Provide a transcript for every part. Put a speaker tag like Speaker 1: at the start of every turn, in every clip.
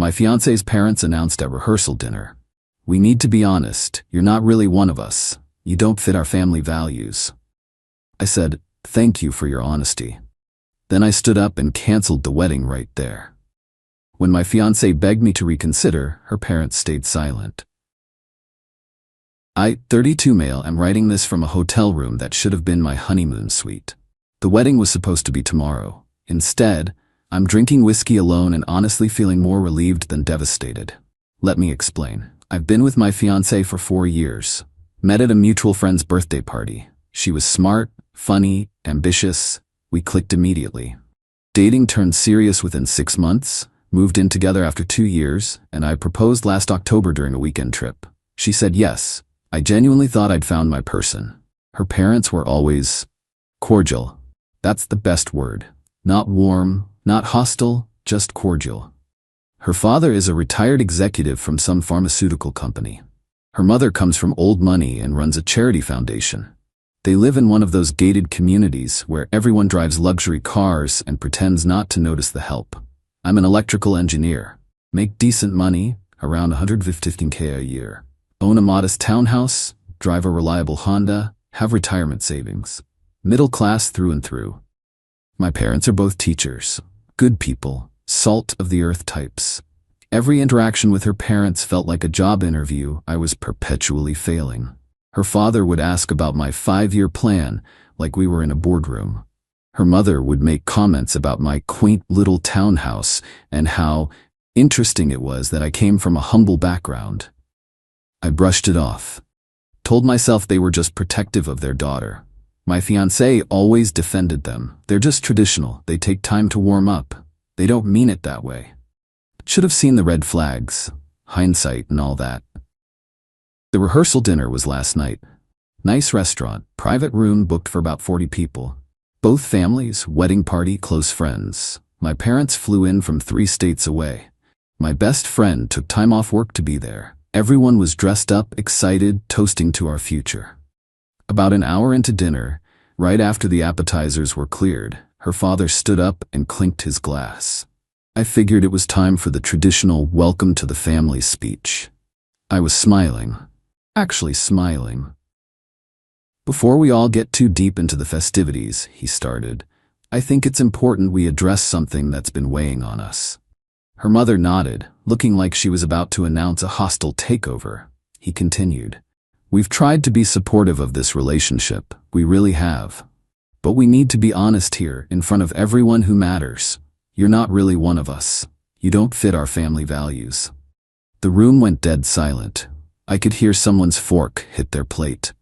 Speaker 1: My fiancé's parents announced at rehearsal dinner. "We need to be honest, you're not really one of us. You don't fit our family values." I said, "Thank you for your honesty." Then I stood up and canceled the wedding right there. When my fiancée begged me to reconsider, her parents stayed silent. I, 32 male, am writing this from a hotel room that should have been my honeymoon suite. The wedding was supposed to be tomorrow. Instead, I'm drinking whiskey alone and honestly feeling more relieved than devastated. Let me explain. I've been with my fiancée for 4 years. Met at a mutual friend's birthday party. She was smart, funny, ambitious. We clicked immediately. Dating turned serious within 6 months, moved in together after 2 years, and I proposed last October during a weekend trip. She said yes. I genuinely thought I'd found my person. Her parents were always cordial. That's the best word. Not warm, not hostile, just cordial. Her father is a retired executive from some pharmaceutical company. Her mother comes from old money and runs a charity foundation. They live in one of those gated communities where everyone drives luxury cars and pretends not to notice the help. I'm an electrical engineer. Make decent money, around $115K a year. Own a modest townhouse, drive a reliable Honda, have retirement savings. Middle class through and through. My parents are both teachers. Good people, salt of the earth types. Every interaction with her parents felt like a job interview I was perpetually failing. Her father would ask about my 5-year plan, like we were in a boardroom. Her mother would make comments about my quaint little townhouse and how interesting it was that I came from a humble background. I brushed it off. Told myself they were just protective of their daughter. My fiancée always defended them. They're just traditional. They take time to warm up. They don't mean it that way. Should have seen the red flags, hindsight and all that. The rehearsal dinner was last night. Nice restaurant, private room booked for about 40 people. Both families, wedding party, close friends. My parents flew in from 3 states away. My best friend took time off work to be there. Everyone was dressed up, excited, toasting to our future. About an hour into dinner, right after the appetizers were cleared, her father stood up and clinked his glass. I figured it was time for the traditional welcome to the family speech. I was smiling. Actually smiling. "Before we all get too deep into the festivities," he started, "I think it's important we address something that's been weighing on us." Her mother nodded, looking like she was about to announce a hostile takeover. He continued, "We've tried to be supportive of this relationship, we really have. But we need to be honest here, in front of everyone who matters. You're not really one of us. You don't fit our family values." The room went dead silent. I could hear someone's fork hit their plate.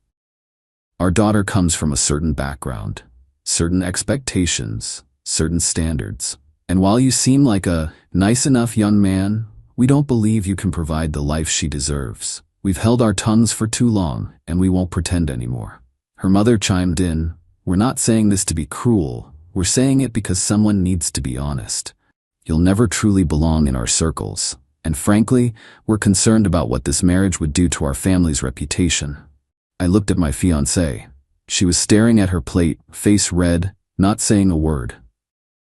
Speaker 1: Our daughter comes from a certain background, certain expectations, certain standards. And while you seem like a nice enough young man, we don't believe you can provide the life she deserves. We've held our tongues for too long, and we won't pretend anymore. Her mother chimed in, "We're not saying this to be cruel. We're saying it because someone needs to be honest. You'll never truly belong in our circles. And frankly, we're concerned about what this marriage would do to our family's reputation." I looked at my fiancée. She was staring at her plate, face red, not saying a word.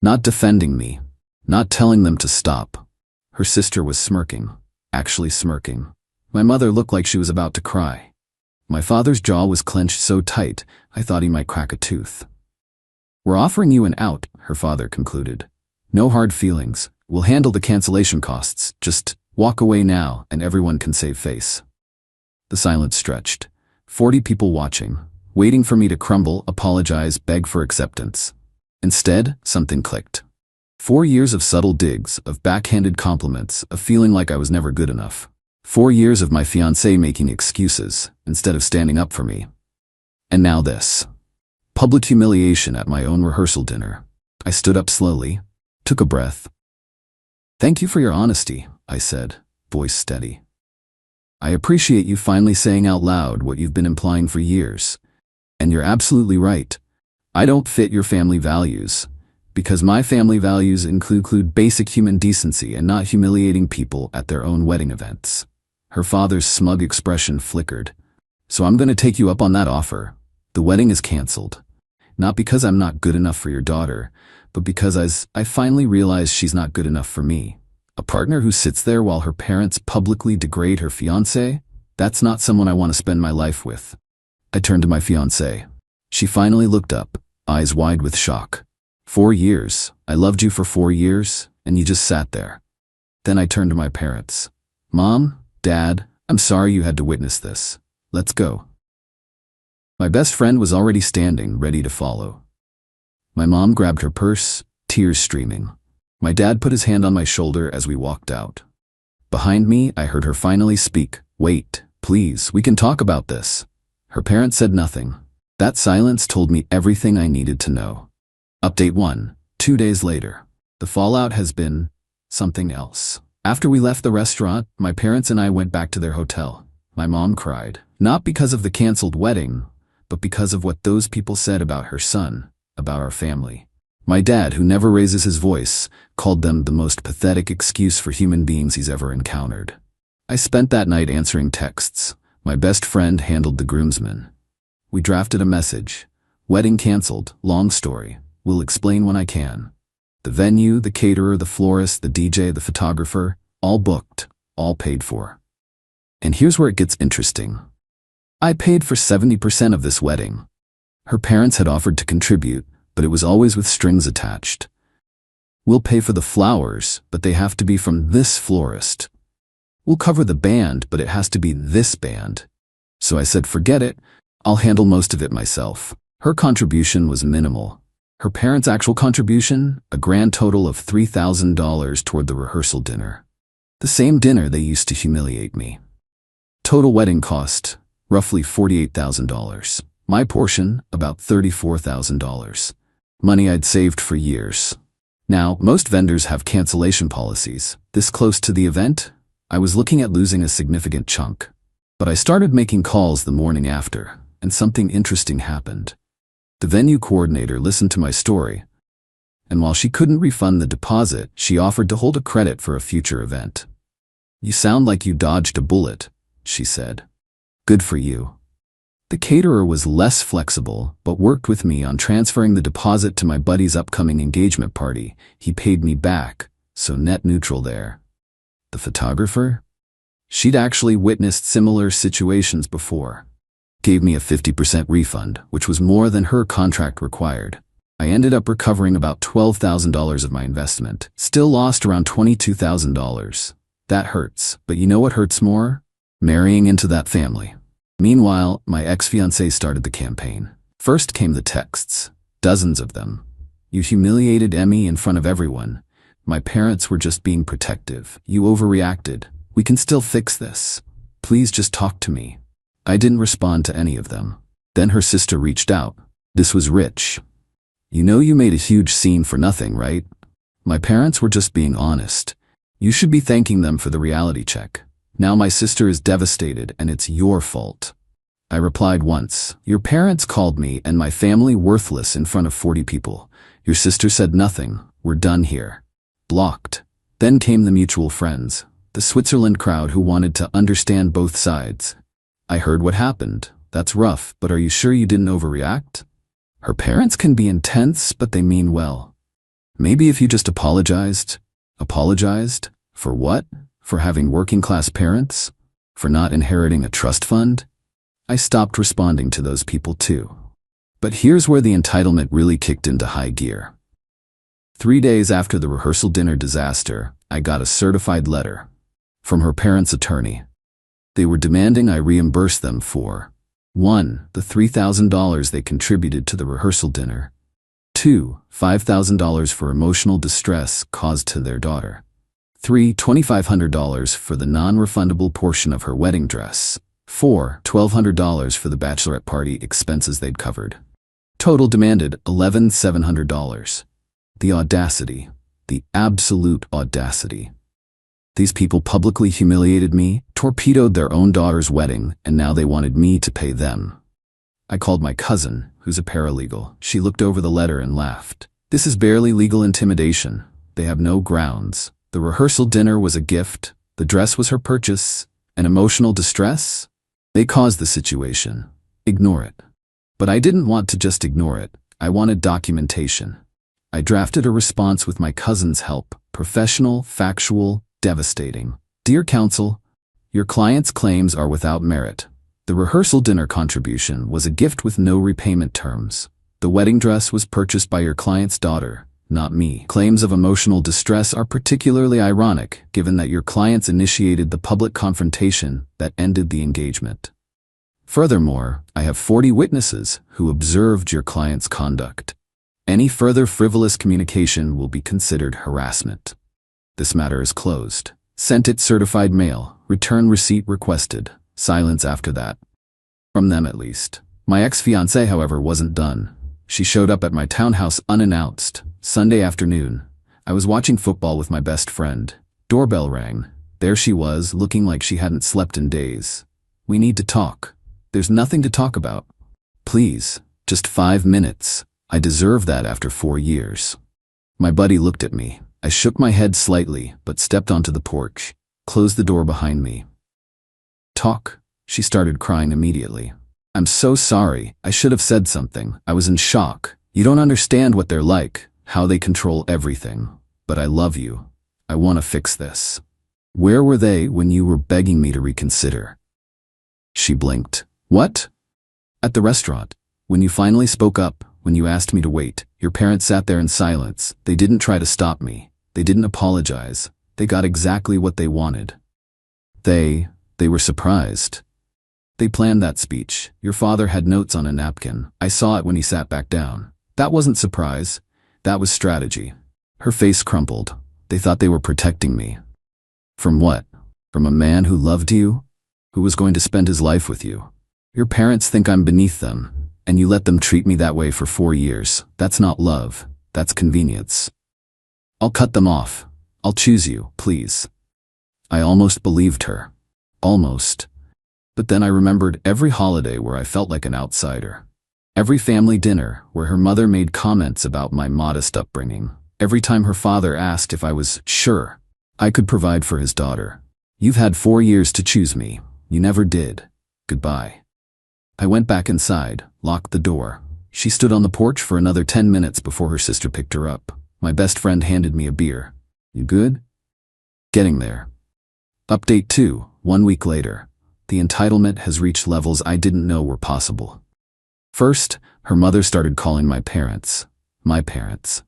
Speaker 1: Not defending me. Not telling them to stop. Her sister was smirking. Actually smirking. My mother looked like she was about to cry. My father's jaw was clenched so tight, I thought he might crack a tooth. "We're offering you an out," her father concluded. "No hard feelings. We'll handle the cancellation costs. Just walk away now and everyone can save face." The silence stretched. 40 people watching, waiting for me to crumble, apologize, beg for acceptance. Instead, something clicked. 4 years of subtle digs, of backhanded compliments, of feeling like I was never good enough. 4 years of my fiancée making excuses, instead of standing up for me. And now this. Public humiliation at my own rehearsal dinner. I stood up slowly, took a breath. "Thank you for your honesty," I said, voice steady. "I appreciate you finally saying out loud what you've been implying for years. And you're absolutely right. I don't fit your family values, because my family values include basic human decency and not humiliating people at their own wedding events." Her father's smug expression flickered. "So I'm going to take you up on that offer. The wedding is canceled. Not because I'm not good enough for your daughter, but because I finally realized she's not good enough for me. A partner who sits there while her parents publicly degrade her fiancé? That's not someone I want to spend my life with. I turned to my fiancée. She finally looked up, eyes wide with shock. 4 years. I loved you for 4 years, and you just sat there. Then I turned to my parents. Mom, Dad, I'm sorry you had to witness this. Let's go. My best friend was already standing, ready to follow. My mom grabbed her purse, tears streaming. My dad put his hand on my shoulder as we walked out. Behind me, I heard her finally speak. Wait, please, we can talk about this. Her parents said nothing. That silence told me everything I needed to know. Update 1. 2 days later. The fallout has been something else. After we left the restaurant, my parents and I went back to their hotel. My mom cried, not because of the canceled wedding, but because of what those people said about her son, about our family. My dad, who never raises his voice, called them the most pathetic excuse for human beings he's ever encountered. I spent that night answering texts. My best friend handled the groomsmen. We drafted a message. Wedding canceled, long story. Will explain when I can. The venue, the caterer, the florist, the DJ, the photographer, all booked, all paid for. And here's where it gets interesting. I paid for 70% of this wedding. Her parents had offered to contribute, but it was always with strings attached. We'll pay for the flowers, but they have to be from this florist. We'll cover the band, but it has to be this band. So I said, forget it, I'll handle most of it myself. Her contribution was minimal. Her parents' actual contribution, a grand total of $3,000 toward the rehearsal dinner. The same dinner they used to humiliate me. Total wedding cost, roughly $48,000. My portion, about $34,000. Money I'd saved for years. Now, most vendors have cancellation policies. This close to the event, I was looking at losing a significant chunk. But I started making calls the morning after, and something interesting happened. The venue coordinator listened to my story, and while she couldn't refund the deposit, she offered to hold a credit for a future event. You sound like you dodged a bullet, she said. Good for you. The caterer was less flexible, but worked with me on transferring the deposit to my buddy's upcoming engagement party. He paid me back, so net neutral there. The photographer? She'd actually witnessed similar situations before. Gave me a 50% refund, which was more than her contract required. I ended up recovering about $12,000 of my investment. Still lost around $22,000. That hurts, but you know what hurts more? Marrying into that family. Meanwhile, my ex-fiancée started the campaign. First came the texts, dozens of them. You humiliated Emmy in front of everyone. My parents were just being protective. You overreacted. We can still fix this. Please just talk to me. I didn't respond to any of them. Then her sister reached out. This was Rich. You know you made a huge scene for nothing, right? My parents were just being honest. You should be thanking them for the reality check. Now my sister is devastated and it's your fault. I replied once. Your parents called me and my family worthless in front of 40 people. Your sister said nothing. We're done here. Blocked. Then came the mutual friends, the Switzerland crowd who wanted to understand both sides. I heard what happened. That's rough, but are you sure you didn't overreact? Her parents can be intense, but they mean well. Maybe if you just apologized. Apologized? For what? For having working-class parents? For not inheriting a trust fund? I stopped responding to those people too. But here's where the entitlement really kicked into high gear. 3 days after the rehearsal dinner disaster, I got a certified letter from her parents' attorney. They were demanding I reimburse them for 1. The $3,000 they contributed to the rehearsal dinner. 2. $5,000 for emotional distress caused to their daughter. 3. $2,500 for the non-refundable portion of her wedding dress. 4. $1,200 for the bachelorette party expenses they'd covered. Total demanded $11,700. The audacity, the absolute audacity. These people publicly humiliated me, torpedoed their own daughter's wedding, and now they wanted me to pay them. I called my cousin, who's a paralegal. She looked over the letter and laughed. This is barely legal intimidation. They have no grounds. The rehearsal dinner was a gift. The dress was her purchase. And emotional distress? They caused the situation. Ignore it. But I didn't want to just ignore it. I wanted documentation. I drafted a response with my cousin's help. Professional, factual, devastating. Dear counsel, your client's claims are without merit. The rehearsal dinner contribution was a gift with no repayment terms. The wedding dress was purchased by your client's daughter, not me. Claims of emotional distress are particularly ironic, given that your clients initiated the public confrontation that ended the engagement. Furthermore, I have 40 witnesses who observed your client's conduct. Any further frivolous communication will be considered harassment. This matter is closed. Sent it certified mail. Return receipt requested. Silence after that. From them at least. My ex-fiancée, however, wasn't done. She showed up at my townhouse unannounced. Sunday afternoon. I was watching football with my best friend. Doorbell rang. There she was, looking like she hadn't slept in days. We need to talk. There's nothing to talk about. Please, just 5 minutes. I deserve that after 4 years. My buddy looked at me. I shook my head slightly, but stepped onto the porch, closed the door behind me. Talk. She started crying immediately. I'm so sorry. I should have said something. I was in shock. You don't understand what they're like, how they control everything. But I love you. I want to fix this. Where were they when you were begging me to reconsider? She blinked. What? At the restaurant. When you finally spoke up, when you asked me to wait, your parents sat there in silence. They didn't try to stop me. They didn't apologize. They got exactly what they wanted. They were surprised. They planned that speech. Your father had notes on a napkin. I saw it when he sat back down. That wasn't surprise. That was strategy. Her face crumpled. They thought they were protecting me. From what? From a man who loved you? Who was going to spend his life with you? Your parents think I'm beneath them, and you let them treat me that way for 4 years. That's not love. That's convenience. I'll cut them off. I'll choose you, please. I almost believed her. Almost. But then I remembered every holiday where I felt like an outsider. Every family dinner where her mother made comments about my modest upbringing. Every time her father asked if I was sure I could provide for his daughter. You've had 4 years to choose me. You never did. Goodbye. I went back inside, locked the door. She stood on the porch for another 10 minutes before her sister picked her up. My best friend handed me a beer. You good? Getting there. Update 2, 1 week later. The entitlement has reached levels I didn't know were possible. First, her mother started calling my parents. My parents.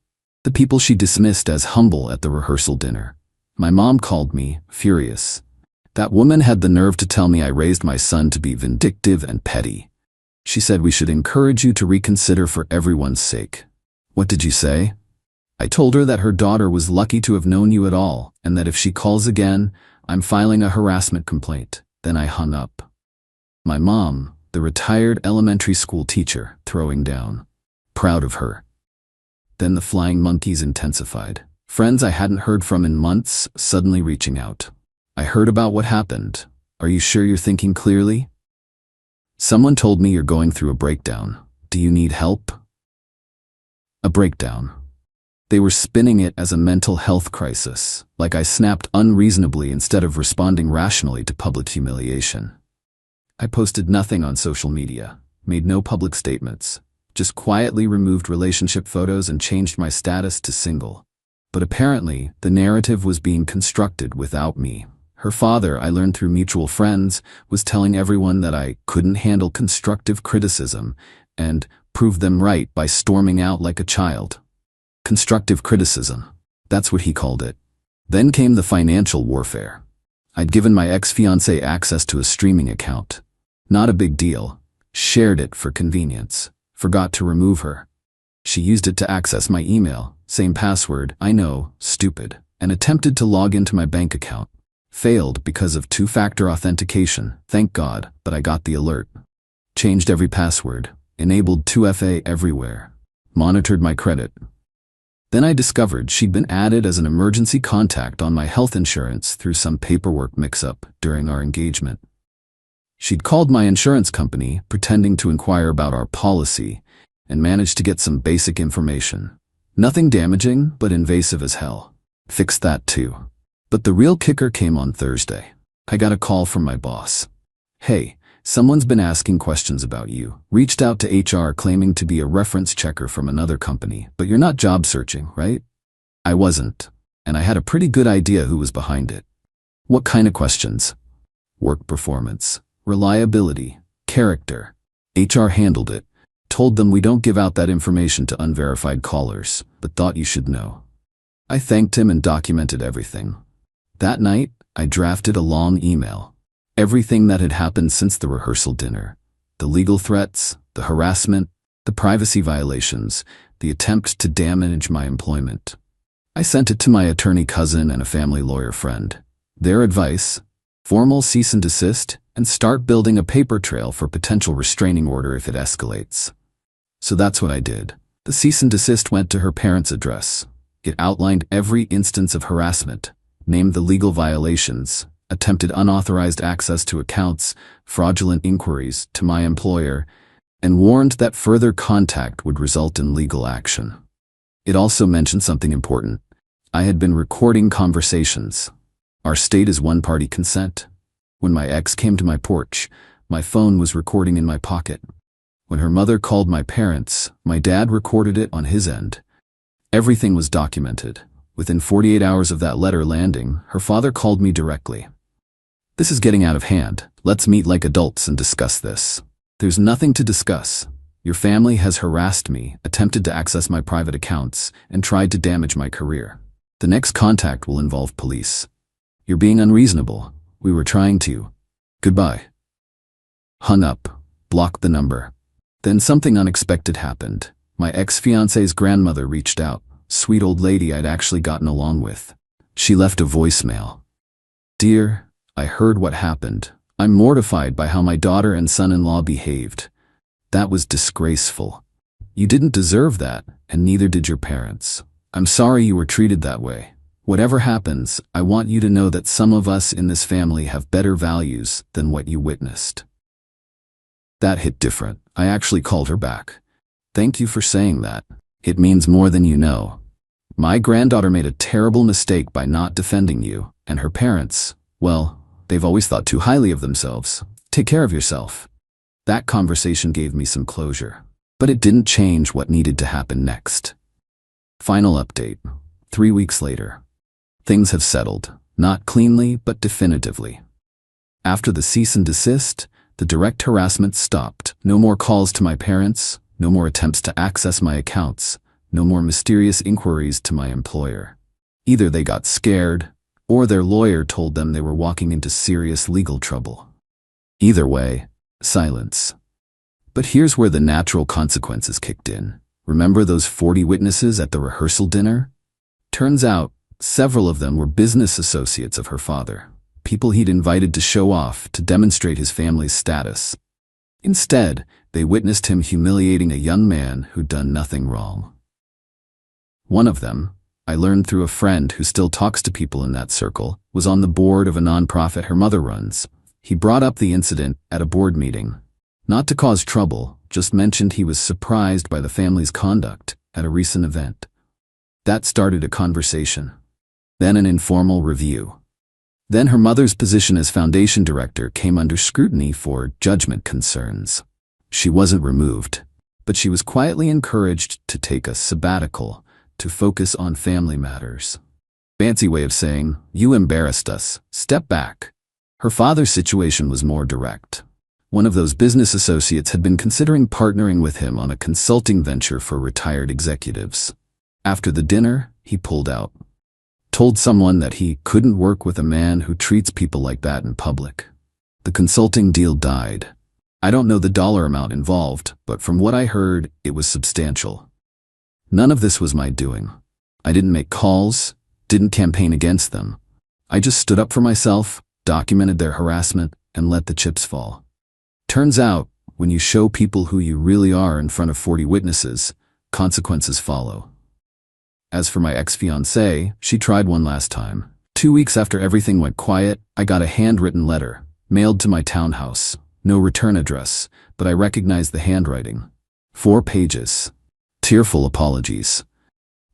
Speaker 1: The people she dismissed as humble at the rehearsal dinner. My mom called me, furious. That woman had the nerve to tell me I raised my son to be vindictive and petty. She said we should encourage you to reconsider for everyone's sake. What did you say? I told her that her daughter was lucky to have known you at all, and that if she calls again, I'm filing a harassment complaint. Then I hung up. My mom, the retired elementary school teacher, throwing down. Proud of her. Then the flying monkeys intensified. Friends I hadn't heard from in months, suddenly reaching out. I heard about what happened. Are you sure you're thinking clearly? Someone told me you're going through a breakdown. Do you need help? A breakdown. They were spinning it as a mental health crisis, like I snapped unreasonably instead of responding rationally to public humiliation. I posted nothing on social media, made no public statements, just quietly removed relationship photos and changed my status to single. But apparently, the narrative was being constructed without me. Her father, I learned through mutual friends, was telling everyone that I couldn't handle constructive criticism and proved them right by storming out like a child. Constructive criticism. That's what he called it. Then came the financial warfare. I'd given my ex-fiancée access to a streaming account. Not a big deal. Shared it for convenience. Forgot to remove her. She used it to access my email. Same password, I know, stupid. And attempted to log into my bank account. Failed because of 2-factor authentication. Thank God, but I got the alert. Changed every password. Enabled 2FA everywhere. Monitored my credit. Then I discovered she'd been added as an emergency contact on my health insurance through some paperwork mix-up during our engagement. She'd called my insurance company, pretending to inquire about our policy, and managed to get some basic information. Nothing damaging, but invasive as hell. Fixed that too. But the real kicker came on Thursday. I got a call from my boss. Hey, someone's been asking questions about you. Reached out to HR claiming to be a reference checker from another company, but you're not job searching, right? I wasn't, and I had a pretty good idea who was behind it. What kind of questions? Work performance, reliability, character. HR handled it. Told them we don't give out that information to unverified callers, but thought you should know. I thanked him and documented everything. That night, I drafted a long email. Everything that had happened since the rehearsal dinner. The legal threats, the harassment, the privacy violations, the attempt to damage my employment. I sent it to my attorney cousin and a family lawyer friend. Their advice: formal cease and desist, and start building a paper trail for potential restraining order if it escalates. So that's what I did. The cease and desist went to her parents' address. It outlined every instance of harassment, named the legal violations, attempted unauthorized access to accounts, fraudulent inquiries to my employer, and warned that further contact would result in legal action. It also mentioned something important. I had been recording conversations. Our state is one-party consent. When my ex came to my porch, my phone was recording in my pocket. When her mother called my parents, my dad recorded it on his end. Everything was documented. Within 48 hours of that letter landing, her father called me directly. "This is getting out of hand. Let's meet like adults and discuss this." "There's nothing to discuss. Your family has harassed me, attempted to access my private accounts, and tried to damage my career. The next contact will involve police. You're being unreasonable. We were trying to. Goodbye." Hung up. Blocked the number. Then something unexpected happened. My ex-fiancée's grandmother reached out. Sweet old lady I'd actually gotten along with. She left a voicemail. "Dear, I heard what happened. I'm mortified by how my daughter and son-in-law behaved. That was disgraceful. You didn't deserve that, and neither did your parents. I'm sorry you were treated that way. Whatever happens, I want you to know that some of us in this family have better values than what you witnessed." That hit different. I actually called her back. "Thank you for saying that. It means more than you know. My granddaughter made a terrible mistake by not defending you, and her parents, well, they've always thought too highly of themselves. Take care of yourself." That conversation gave me some closure, but it didn't change what needed to happen next. Final update. 3 weeks later. Things have settled, not cleanly, but definitively. After the cease and desist, the direct harassment stopped. No more calls to my parents, no more attempts to access my accounts, no more mysterious inquiries to my employer. Either they got scared, or their lawyer told them they were walking into serious legal trouble. Either way, silence. But here's where the natural consequences kicked in. Remember those 40 witnesses at the rehearsal dinner? Turns out, several of them were business associates of her father, people he'd invited to show off to demonstrate his family's status. Instead, they witnessed him humiliating a young man who'd done nothing wrong. One of them, I learned through a friend who still talks to people in that circle, was on the board of a nonprofit her mother runs. He brought up the incident at a board meeting. Not to cause trouble, just mentioned he was surprised by the family's conduct at a recent event. That started a conversation. Then an informal review. Then her mother's position as foundation director came under scrutiny for judgment concerns. She wasn't removed, but she was quietly encouraged to take a sabbatical to focus on family matters. Fancy way of saying, "You embarrassed us, step back." Her father's situation was more direct. One of those business associates had been considering partnering with him on a consulting venture for retired executives. After the dinner, he pulled out. Told someone that he couldn't work with a man who treats people like that in public. The consulting deal died. I don't know the dollar amount involved, but from what I heard, it was substantial. None of this was my doing. I didn't make calls, didn't campaign against them. I just stood up for myself, documented their harassment, and let the chips fall. Turns out, when you show people who you really are in front of 40 witnesses, consequences follow. As for my ex-fiancée, she tried one last time. 2 weeks after everything went quiet, I got a handwritten letter, mailed to my townhouse. No return address, but I recognized the handwriting. 4 pages. Tearful apologies.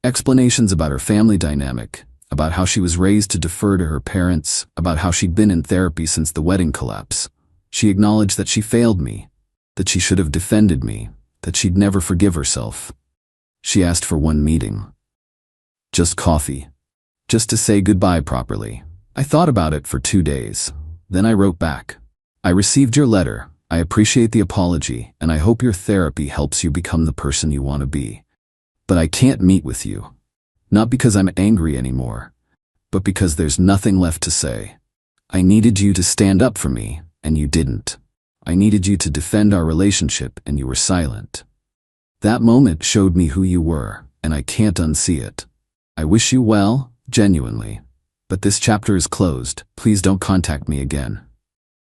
Speaker 1: Explanations about her family dynamic, about how she was raised to defer to her parents, about how she'd been in therapy since the wedding collapse. She acknowledged that she failed me, that she should have defended me, that she'd never forgive herself. She asked for one meeting. Just coffee. Just to say goodbye properly. I thought about it for 2 days. Then I wrote back. I received your letter. I appreciate the apology, and I hope your therapy helps you become the person you want to be. But I can't meet with you. Not because I'm angry anymore, but because there's nothing left to say. I needed you to stand up for me, and you didn't. I needed you to defend our relationship, and you were silent. That moment showed me who you were, and I can't unsee it. I wish you well, genuinely. But this chapter is closed. Please don't contact me again.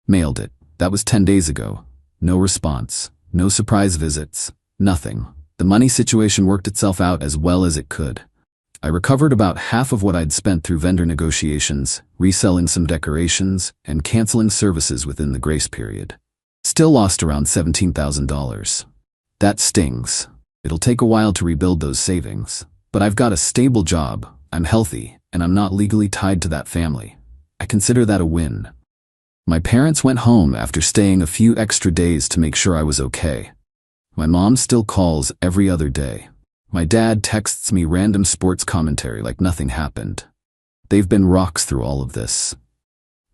Speaker 1: Mailed it. That was 10 days ago. No response. No surprise visits. Nothing. The money situation worked itself out as well as it could. I recovered about half of what I'd spent through vendor negotiations, reselling some decorations, and canceling services within the grace period. Still lost around $17,000. That stings. It'll take a while to rebuild those savings. But I've got a stable job, I'm healthy, and I'm not legally tied to that family. I consider that a win. My parents went home after staying a few extra days to make sure I was okay. My mom still calls every other day. My dad texts me random sports commentary like nothing happened. They've been rocks through all of this.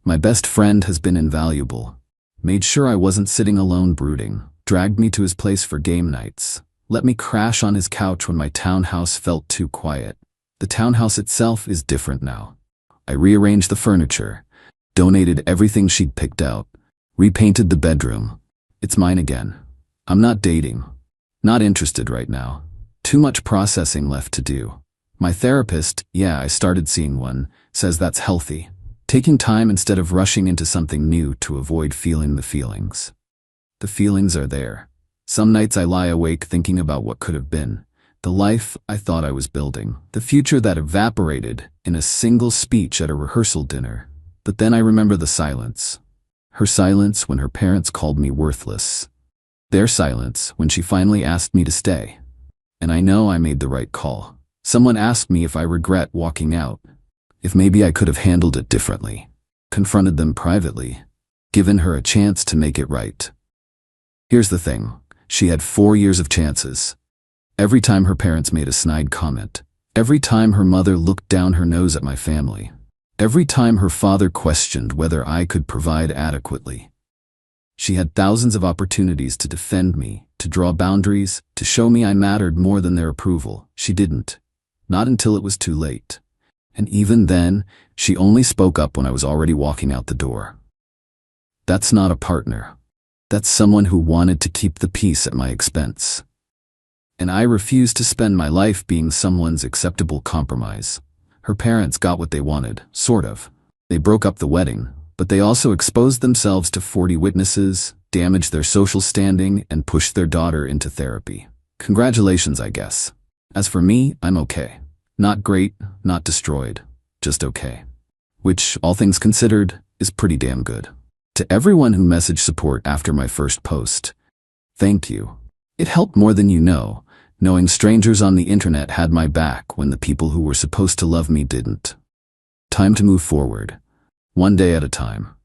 Speaker 1: My best friend has been invaluable. Made sure I wasn't sitting alone brooding, dragged me to his place for game nights, let me crash on his couch when my townhouse felt too quiet. The townhouse itself is different now. I rearranged the furniture, donated everything she'd picked out, repainted the bedroom. It's mine again. I'm not dating. Not interested right now. Too much processing left to do. My therapist, I started seeing one, says that's healthy. Taking time instead of rushing into something new to avoid feeling the feelings. The feelings are there. Some nights I lie awake thinking about what could have been. The life I thought I was building. The future that evaporated in a single speech at a rehearsal dinner. But then I remember the silence. Her silence when her parents called me worthless. Their silence when she finally asked me to stay. And I know I made the right call. Someone asked me if I regret walking out. If maybe I could have handled it differently. Confronted them privately. Given her a chance to make it right. Here's the thing. She had 4 years of chances. Every time her parents made a snide comment. Every time her mother looked down her nose at my family. Every time her father questioned whether I could provide adequately. She had thousands of opportunities to defend me, to draw boundaries, to show me I mattered more than their approval. She didn't. Not until it was too late. And even then, she only spoke up when I was already walking out the door. That's not a partner. That's someone who wanted to keep the peace at my expense. And I refused to spend my life being someone's acceptable compromise. Her parents got what they wanted, sort of. They broke up the wedding, but they also exposed themselves to 40 witnesses, damaged their social standing, and pushed their daughter into therapy. Congratulations, I guess. As for me, I'm okay. Not great, not destroyed, just okay. Which, all things considered, is pretty damn good. To everyone who messaged support after my first post, thank you. It helped more than you know, knowing strangers on the internet had my back when the people who were supposed to love me didn't. Time to move forward. One day at a time.